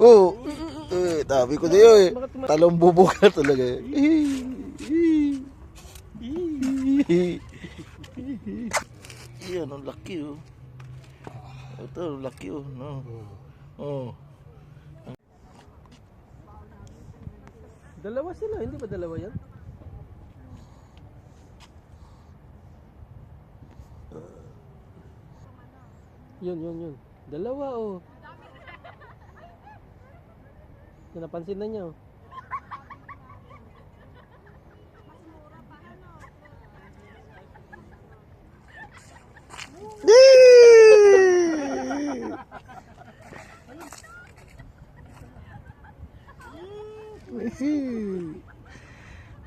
Oh, sabi ko sa'yo eh. Talong bubo ka talaga eh. Yan, ang laki oh. Ito, ang laki oh. No. Oh. Dalawa sila, hindi ba dalawa yan? Yun. Dalawa oh. Yung napansin na niya oh.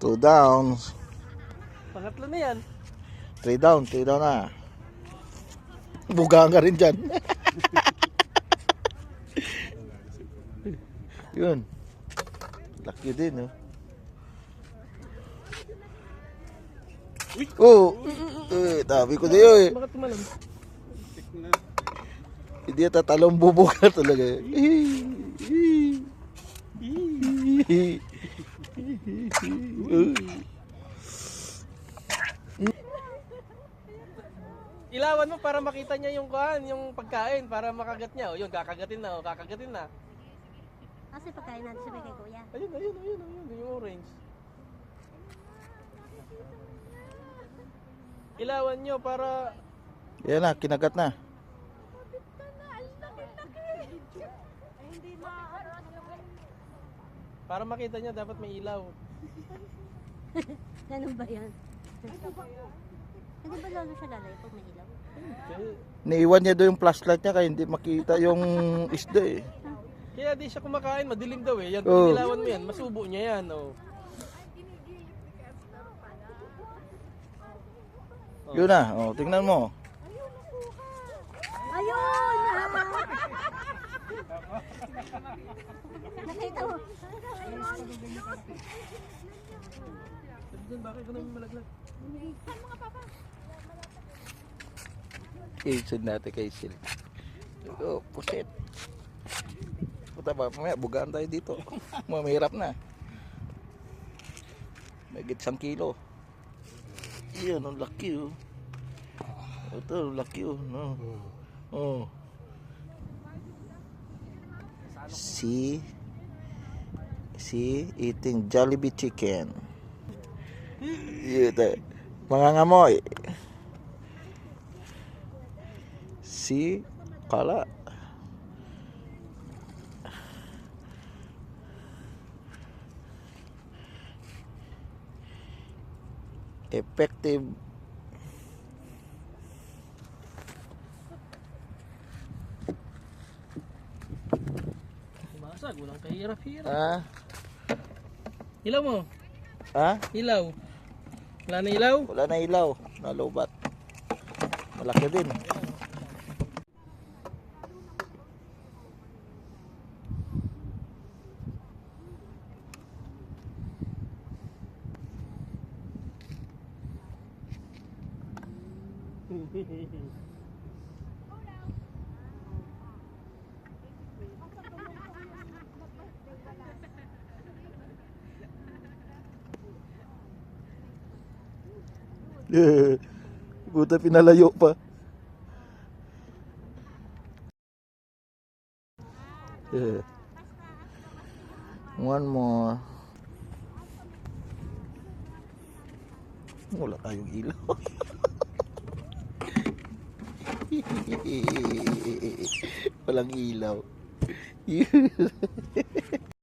Two downs. Pangatlo na yan. Three down na. Buga nga rin dyan. Yun. Laki din, oh. Oh, sabi ko sa'yo eh. Bakit tumalam? Hindi tatalong bubo ka talaga eh. Ilawan mo para makita niya yung kuhan, yung pagkain, para makagat niya. O yun, kakagatin na. Kasi pagkain natin sa kay kuya. Ayun, yung orange. Ilawan nyo para... Yan na, kinagat na. Para makita niya, dapat may ilaw. Ganun ba yan? Hindi ba lalo siya lalayo pag may ilaw? Okay. Naiwan niya doon yung flashlight niya kaya hindi makita yung isda eh. Kaya di siya kumakain, madilim daw eh. Yan, Oh. ilawan mo yan, masubo niya yan. Oh. Yun na, oh, tingnan mo. Ayun! Nakita mo? Bakit ka naman malaglag? Kaisil natin, kaisil. Oh, pusit. Puta ba, mamaya bugaan tayo dito. Mahirap na. May 1 kilo. Yan, ang laki oh. Ito, ang laki oh. No. Oh. See eating Jollibee chicken. Ito, mga ngamoy. See, kala. Effective. Basag, walang kahirap-hirap. Ah, Ilaw mo. ah? Ilaw. Wala na ilaw? Wala na ilaw, nalubat. Malaki din. Buta pinalayo pa. One more. Wala tayong ilaw. Walang ilaw.